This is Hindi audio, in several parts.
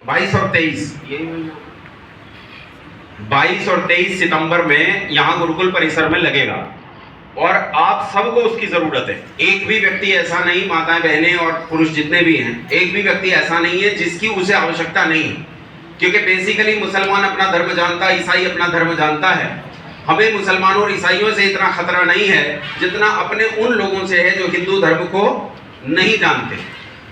22 और 23 22 और 23 सितंबर में यहाँ गुरुकुल परिसर में लगेगा और आप सबको उसकी जरूरत है। एक भी व्यक्ति ऐसा नहीं, माताएं बहनें और पुरुष जितने भी हैं, एक भी व्यक्ति ऐसा नहीं है जिसकी उसे आवश्यकता नहीं, क्योंकि बेसिकली मुसलमान अपना धर्म जानता है, ईसाई अपना धर्म जानता है। हमें मुसलमानों और ईसाइयों से इतना खतरा नहीं है जितना अपने उन लोगों से है जो हिंदू धर्म को नहीं जानते।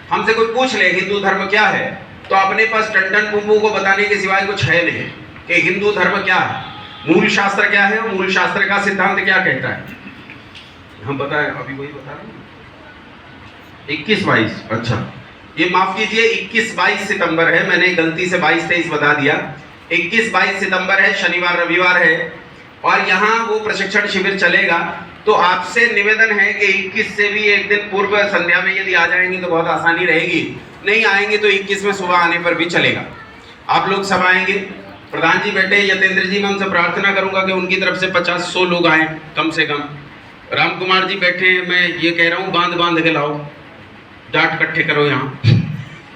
हमसे कोई पूछ ले हिंदू धर्म क्या है, तो अपने पास टंडन पुम्बू को बताने के सिवाय कुछ है नहीं कि हिंदू धर्म क्या है, मूल शास्त्र क्या है, मूल शास्त्र का सिद्धांत क्या कहता है। हम बताएं, अभी वही बता रहे हैं 21-22। अच्छा, ये माफ कीजिए 21-22 सितंबर है, मैंने गलती से 22-23 बता दिया। 21-22 सितंबर है, शनिवार रविवार है और यहाँ वो प्रशिक्षण शिविर चलेगा। तो आपसे निवेदन है कि 21 से भी एक दिन पूर्व संध्या में यदि आ जाएंगे तो बहुत आसानी रहेगी, नहीं आएंगे तो 21 में सुबह आने पर भी चलेगा। आप लोग सब आएंगे। प्रधान जी बैठे, यतेंद्र जी, मैं उनसे प्रार्थना करूंगा कि उनकी तरफ से 50-100 लोग आए कम से कम। राम कुमार जी बैठे हैं, मैं ये कह रहा हूँ बांध के लाओ, डाट इकट्ठे करो यहाँ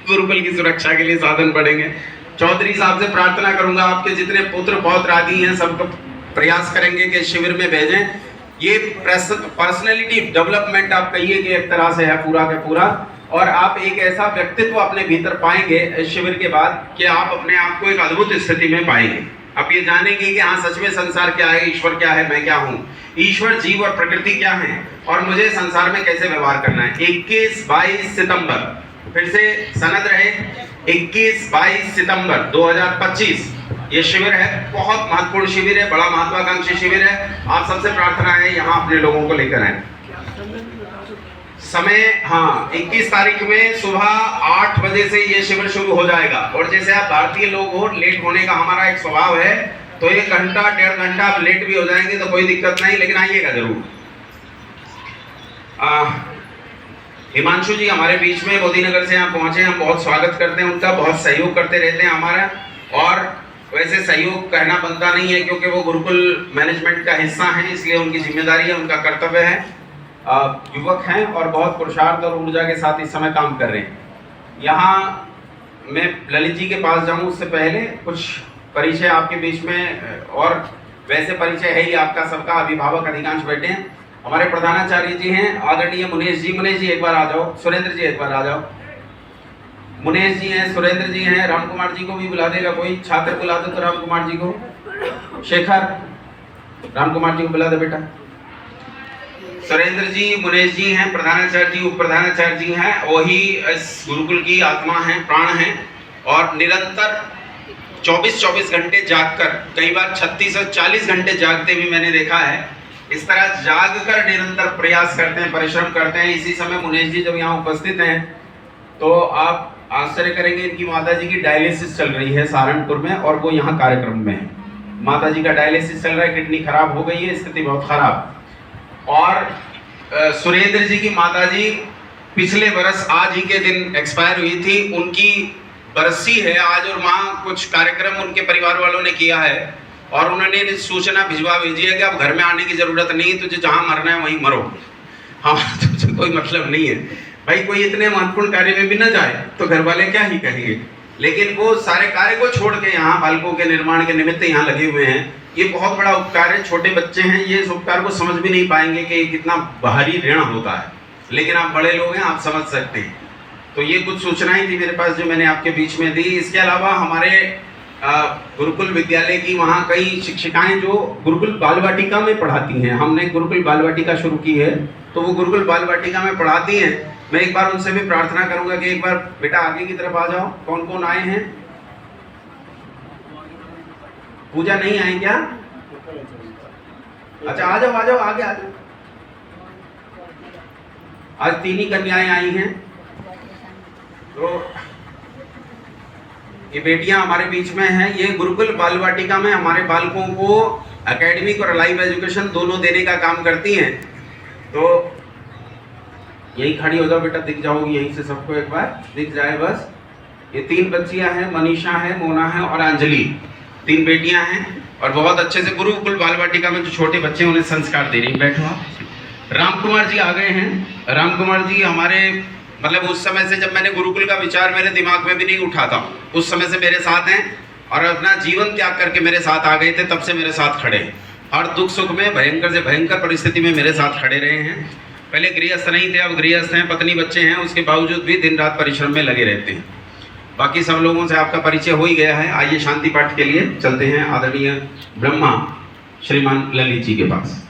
गुरुकुल की सुरक्षा के लिए साधन बढ़ेंगे। चौधरी साहब से प्रार्थना करूंगा आपके जितने पुत्र पौत्र आदि हैं सबको प्रयास करेंगे कि शिविर में भेजें। ये पर्सनैलिटी डेवलपमेंट आप कहिए कि एक तरह से है पूरा का पूरा, और आप एक ऐसा व्यक्तित्व अपने भीतर पाएंगे इस शिविर के बाद कि आप अपने आप को एक अद्भुत स्थिति में पाएंगे। आप ये जानेंगे कि हाँ सच में संसार क्या है, ईश्वर क्या है, मैं क्या हूँ, ईश्वर जीव और प्रकृति क्या है और मुझे संसार में कैसे व्यवहार करना है। 21-22 सितंबर, फिर से सनद रहे, 21-22 सितंबर 2025 ये शिविर है। बहुत महत्वपूर्ण शिविर है, बड़ा महत्वाकांक्षी शिविर है। आप सबसे प्रार्थना है यहाँ अपने लोगों को लेकर आए। समय, हाँ, 21 तारीख में सुबह 8 बजे से ये शिविर शुरू हो जाएगा। और जैसे आप भारतीय लोग हो, लेट होने का हमारा एक स्वभाव है, तो 1 घंटा 1.5 घंटा आप लेट भी हो जाएंगे तो कोई दिक्कत नहीं, लेकिन आइएगा जरूर। हिमांशु जी हमारे बीच में मोदीनगर से यहाँ पहुंचे, हम बहुत स्वागत करते हैं उनका, बहुत सहयोग करते रहते हैं हमारा। और वैसे सहयोग कहना बनता नहीं है क्योंकि वो गुरुकुल मैनेजमेंट का हिस्सा है, इसलिए उनकी जिम्मेदारी है, उनका कर्तव्य है। युवक हैं और बहुत पुरुषार्थ और ऊर्जा के साथ इस समय काम कर रहे हैं। यहाँ मैं ललित जी के पास जाऊँ उससे पहले कुछ परिचय आपके बीच में, और वैसे परिचय है ही आपका सबका, अभिभावक अधिकांश बैठे हैं। हमारे प्रधानाचार्य जी हैं आदरणीय मुनेश जी। मुनेश जी एक बार आ जाओ, सुरेंद्र जी एक बार आ जाओ। मुनेश जी हैं, सुरेंद्र जी हैं, राम कुमार जी को भी बुला देगा कोई, छात्र बुला दो तो राम कुमार जी को। शेखर, राम कुमार जी को बुला दे बेटा। सुरेंद्र जी, मुनेश जी हैं, प्रधानाचार्य जी, उप प्रधानाचार्य जी हैं, वही इस गुरुकुल की आत्मा हैं, प्राण हैं, और निरंतर 24-24 घंटे जागकर, कई बार 36 और 40 घंटे जागते भी मैंने देखा है। इस तरह जागकर निरंतर प्रयास करते हैं, परिश्रम करते हैं। इसी समय मुनेश जी जब यहाँ उपस्थित हैं तो आप आश्चर्य करेंगे, इनकी माता जी की डायलिसिस चल रही है सहारनपुर में और वो यहाँ कार्यक्रम में है। माता जी का डायलिसिस चल रहा है, किडनी खराब हो गई है, स्थिति बहुत खराब। और सुरेंद्र जी की माता जी पिछले वर्ष आज ही के दिन एक्सपायर हुई थी, उनकी बरसी है आज, और वहाँ कुछ कार्यक्रम उनके परिवार वालों ने किया है और उन्होंने सूचना भिजवा भेजी है कि अब घर में आने की जरूरत नहीं, तुझे जहाँ मरना है वहीं मरो, हाँ तुझे कोई मतलब नहीं है। भाई कोई इतने महत्वपूर्ण कार्य में भी न जाए तो घर वाले क्या ही कहेंगे, लेकिन वो सारे कार्य को छोड़ के यहाँ बालकों के निर्माण के निमित्त यहाँ लगे हुए हैं। ये बहुत बड़ा उपकार है। छोटे बच्चे हैं, ये इस उपकार को समझ भी नहीं पाएंगे कि कितना भारी ऋण होता है, लेकिन आप बड़े लोग हैं, आप समझ सकते हैं। तो ये कुछ सूचनाएं थी मेरे पास जो मैंने आपके बीच में दी। इसके अलावा हमारे गुरुकुल विद्यालय की वहाँ कई शिक्षिकाएं जो गुरुकुल बाल वाटिका में पढ़ाती हैं, हमने गुरुकुल बाल वाटिका शुरू की है, तो वो गुरुकुल बाल वाटिका में पढ़ाती हैं। मैं एक बार उनसे भी प्रार्थना करूंगा कि एक बार बेटा आगे की तरफ आ जाओ। कौन कौन आए हैं? पूजा नहीं आई क्या? अच्छा आ जाओ आगे आ जाओ। आज 3 ही कन्याएं आई हैं, तो ये बेटियां हमारे बीच में हैं। ये गुरुकुल बाल वाटिका में हमारे बालकों को एकेडमिक और लाइव एजुकेशन दोनों देने का काम करती हैं। तो यही खड़ी हो जाओ बेटा, दिख जाओगी यहीं से सबको, एक बार दिख जाए बस। ये 3 बच्चियां हैं, मनीषा है, मोना है और अंजलि, 3 बेटियां हैं और बहुत अच्छे से गुरुकुल बाल वाटिका में जो छोटे बच्चे उन्हें संस्कार दे रही। बैठो आप। राम कुमार जी आ गए हैं। राम कुमार जी हमारे मतलब उस समय से जब मैंने गुरुकुल का विचार मेरे दिमाग में भी नहीं उठा था, उस समय से मेरे साथ हैं और अपना जीवन त्याग करके मेरे साथ आ गए थे, तब से मेरे साथ खड़े हैं। हर दुख सुख में भयंकर से भयंकर परिस्थिति में मेरे साथ खड़े रहे हैं। पहले गृहस्थ नहीं थे, अब गृहस्थ हैं, पत्नी बच्चे हैं, उसके बावजूद भी दिन रात परिश्रम में लगे रहते हैं। बाकी सब लोगों से आपका परिचय हो ही गया है। आइए शांति पाठ के लिए चलते हैं आदरणीय ब्रह्मा श्रीमान ललित जी के पास।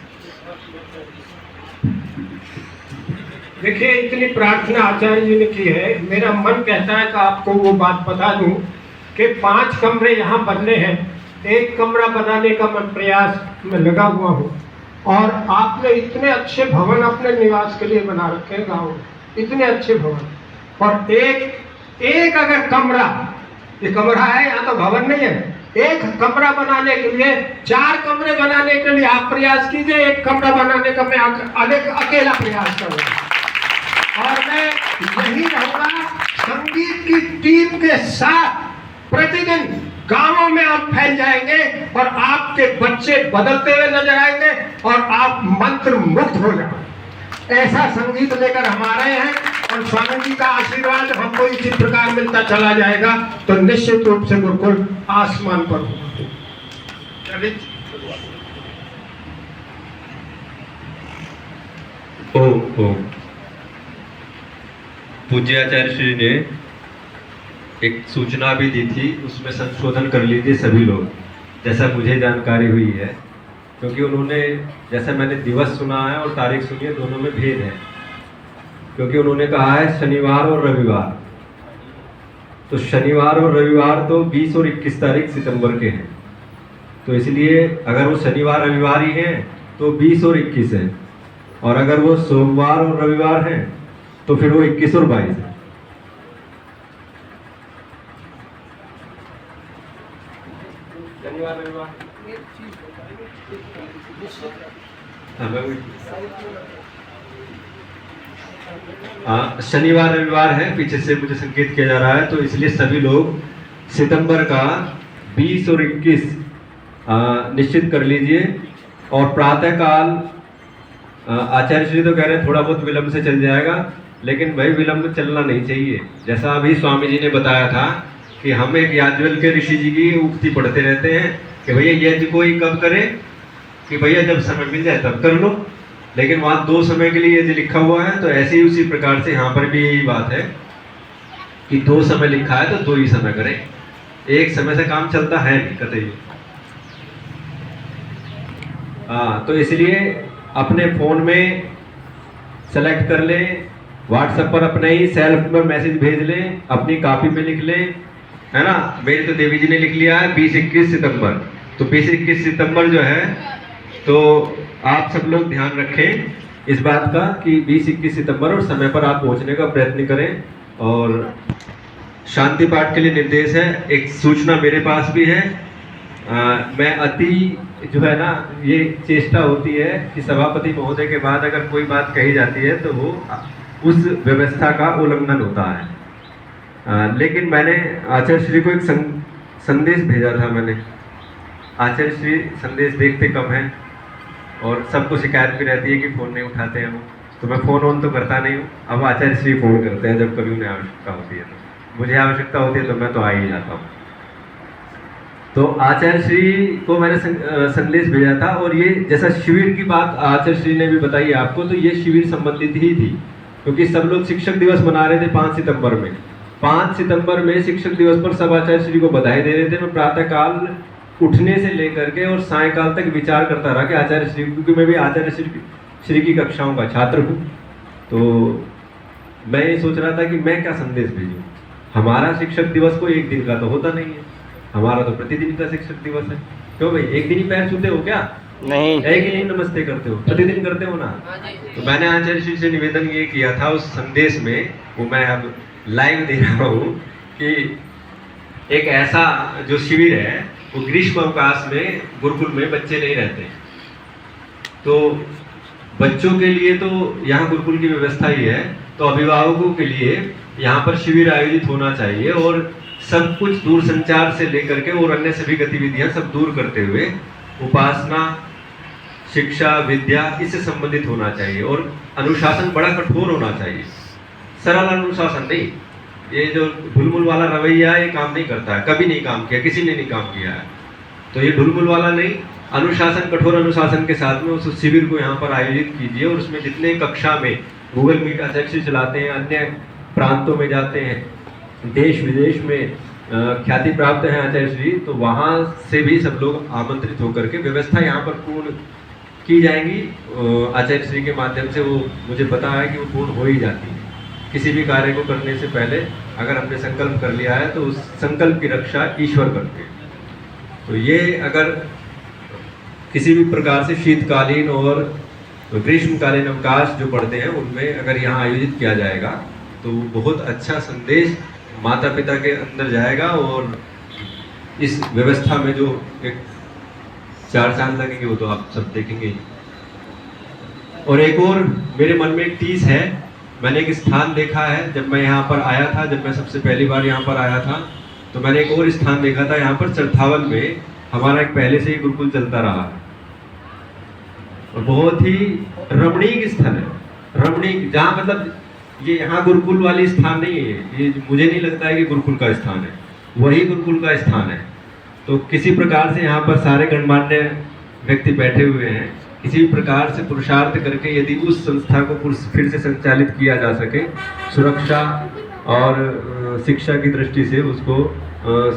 देखिए, इतनी प्रार्थना आचार्य जी ने की है, मेरा मन कहता है कि आपको वो बात बता दूं कि 5 कमरे यहाँ बनने हैं। 1 कमरा बनाने का मैं प्रयास में लगा हुआ हूँ और आपने इतने अच्छे भवन अपने निवास के लिए बना रखे हैं गाँव में, इतने अच्छे भवन। और एक अगर कमरा, ये कमरा है, यहाँ तो भवन नहीं है, 1 कमरा बनाने के लिए 4 कमरे बनाने के लिए आप प्रयास कीजिए। 1 कमरा बनाने का मैं अकेला प्रयास करूँगा और मैं यही रहूँगा संगीत की टीम के साथ। प्रतिदिन गांवों में आप फैल जाएंगे और आपके बच्चे बदलते हुए नजर आएंगे और आप मंत्र मुक्त हो जाओगे। ऐसा संगीत लेकर हम आ रहे हैं और स्वामी जी का आशीर्वाद हमको इसी प्रकार मिलता चला जाएगा तो निश्चित रूप से गुरुकुल आसमान पर होगा। पूज्य आचार्य श्री ने एक सूचना भी दी थी, उसमें संशोधन कर लीजिए सभी लोग, जैसा मुझे जानकारी हुई है, क्योंकि उन्होंने, जैसा मैंने दिवस सुना है और तारीख सुनी है, दोनों में भेद है। क्योंकि उन्होंने कहा है शनिवार और रविवार, तो शनिवार और रविवार तो 20 और 21 तारीख सितंबर के हैं, तो इसलिए अगर वो शनिवार रविवार ही हैं तो 20 और 21 है, और अगर वो सोमवार और रविवार हैं तो फिर वो 21 और 22 है। शनिवार रविवार शनिवार रविवार है, पीछे से मुझे संकेत किया जा रहा है, तो इसलिए सभी लोग सितंबर का 20 और 21 निश्चित कर लीजिए। और प्रातः काल आचार्य श्री तो कह रहे हैं थोड़ा बहुत विलंब से चल जाएगा, लेकिन भाई विलंब चलना नहीं चाहिए। जैसा अभी स्वामी जी ने बताया था कि हम एक याज्ञवल्क्य ऋषि जी की उक्ति पढ़ते रहते हैं कि भैया यज्ञ कोई कब करे, कि भैया जब समय मिल जाए तब कर लो, लेकिन वहाँ 2 समय के लिए यदि लिखा हुआ है, तो ऐसे ही उसी प्रकार से यहाँ पर भी यही बात है कि 2 समय लिखा है तो 2 ही समय करें, एक समय से काम चलता है नहीं कतई। तो इसलिए अपने फ़ोन में सेलेक्ट कर लें, व्हाट्सएप पर अपने ही सेल्फ में मैसेज भेज लें, अपनी कॉपी पे लिख लें, है ना। मेरी तो देवी जी ने लिख लिया है 20-21 सितंबर, तो 20-21 सितंबर जो है, तो आप सब लोग ध्यान रखें इस बात का कि 20-21 सितंबर और समय पर आप पहुंचने का प्रयत्न करें। और शांति पाठ के लिए निर्देश है, एक सूचना मेरे पास भी है। मैं अति जो है ना, ये चेष्टा होती है कि सभापति महोदय के बाद अगर कोई बात कही जाती है तो वो उस व्यवस्था का उल्लंघन होता है। लेकिन मैंने आचार्य श्री को एक संदेश भेजा था। मैंने आचार्य श्री संदेश देखते कम हैं और सबको शिकायत भी रहती है कि फ़ोन नहीं उठाते हैं वो, तो मैं फ़ोन ऑन तो करता नहीं हूँ। अब आचार्य श्री फ़ोन करते हैं जब कभी उन्हें आवश्यकता होती है, तो मुझे आवश्यकता होती है तो मैं तो आ ही जाता हूँ। तो आचार्य श्री को मैंने संदेश भेजा था, और ये जैसा शिविर की बात आचार्य श्री ने भी बताई आपको, तो ये शिविर संबंधित ही थी, क्योंकि सब लोग शिक्षक दिवस मना रहे थे 5 सितंबर में। 5 सितंबर में शिक्षक दिवस पर सब आचार्य श्री को बधाई दे रहे थे। मैं प्रातःकाल उठने से लेकर के और सायंकाल तक विचार करता रहा कि आचार्य श्री, क्योंकि मैं भी आचार्य श्री की कक्षाओं का छात्र हूँ, तो मैं ये सोच रहा था कि मैं क्या संदेश भेजूँ। हमारा शिक्षक दिवस कोई एक दिन का तो होता नहीं है, हमारा तो प्रतिदिन का शिक्षक दिवस है। क्यों भाई, एक दिन ही पैर छूते हो क्या? नहीं, एक ही नहीं नमस्ते करते हो, प्रतिदिन करते हो ना। तो मैंने आचार्य श्री से निवेदन ये किया था उस संदेश में, वो मैं अब लाइव दे रहा हूँ कि एक ऐसा जो शिविर है वो ग्रीष्म अवकाश में गुरुकुल में बच्चे नहीं रहते, तो बच्चों के लिए तो यहाँ गुरुकुल की व्यवस्था ही है, तो अभिभावकों के लिए यहाँ पर शिविर आयोजित होना चाहिए, और सब कुछ दूर संचार से लेकर के और अन्य सभी गतिविधियां सब दूर करते हुए उपासना, शिक्षा, विद्या इससे संबंधित होना चाहिए, और अनुशासन बड़ा कठोर होना चाहिए। सरल अनुशासन नहीं, ये जो ढुलमुल वाला रवैया है ये काम नहीं करता है, कभी नहीं काम किया, किसी ने नहीं काम किया है। तो ये ढुलमुल वाला नहीं, अनुशासन, कठोर अनुशासन के साथ में उस शिविर को यहाँ पर आयोजित कीजिए और उसमें जितने कक्षा में गूगल मीट आचार्य श्री चलाते हैं, अन्य प्रांतों में जाते हैं, देश विदेश में ख्याति प्राप्त है आचार्य श्री, तो वहाँ से भी सब लोग आमंत्रित होकर के व्यवस्था यहाँ पर पूर्ण की जाएंगी आचार्य श्री के माध्यम से। वो मुझे पता है कि वो पूर्ण हो ही जाती है। किसी भी कार्य को करने से पहले अगर हमने संकल्प कर लिया है तो उस संकल्प की रक्षा ईश्वर करते हैं। तो ये अगर किसी भी प्रकार से शीतकालीन और ग्रीष्मकालीन अवकाश जो पड़ते हैं उनमें अगर यहाँ आयोजित किया जाएगा तो बहुत अच्छा संदेश माता पिता के अंदर जाएगा और इस व्यवस्था में जो एक 4 साल लगेंगे वो तो आप सब देखेंगे। और एक और मेरे मन में एक टीस है, मैंने एक स्थान देखा है जब मैं यहाँ पर आया था, जब मैं सबसे पहली बार यहाँ पर आया था तो मैंने एक और स्थान देखा था यहाँ पर चरथावल में हमारा एक पहले से ही गुरुकुल चलता रहा है और बहुत ही रमणीक स्थल है, रमणीक, जहाँ मतलब ये यहाँ गुरुकुल वाली स्थान नहीं है, ये मुझे नहीं लगता है कि गुरुकुल का स्थान है, वही गुरुकुल का स्थान है। तो किसी प्रकार से यहाँ पर सारे गणमान्य व्यक्ति बैठे हुए हैं, किसी भी प्रकार से पुरुषार्थ करके यदि उस संस्था को फिर से संचालित किया जा सके, सुरक्षा और शिक्षा की दृष्टि से उसको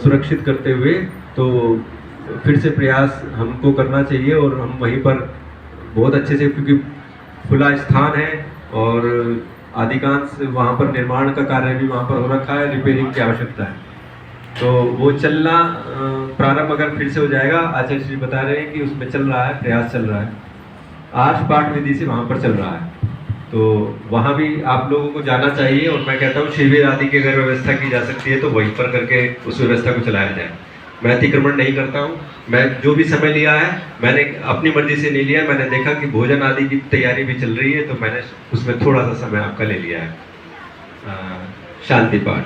सुरक्षित करते हुए, तो फिर से प्रयास हमको करना चाहिए और हम वहीं पर बहुत अच्छे से, क्योंकि खुला स्थान है और अधिकांश वहाँ पर निर्माण का कार्य भी वहाँ पर हो रखा है, रिपेयरिंग की आवश्यकता है, तो वो चलना प्रारंभ अगर फिर से हो जाएगा, आचार्य श्री बता रहे हैं कि उसमें चल रहा है, प्रयास चल रहा है, 8 पाठ विधि से वहाँ पर चल रहा है, तो वहाँ भी आप लोगों को जाना चाहिए। और मैं कहता हूँ शिविर आदि की अगर व्यवस्था की जा सकती है तो वहीं पर करके उस व्यवस्था को चलाया जाए। मैं अतिक्रमण नहीं करता हूँ, मैं जो भी समय लिया है मैंने अपनी मर्जी से नहीं लिया, मैंने देखा कि भोजन आदि की तैयारी भी चल रही है तो मैंने उसमें थोड़ा सा समय आपका ले लिया है। शांति पाठ।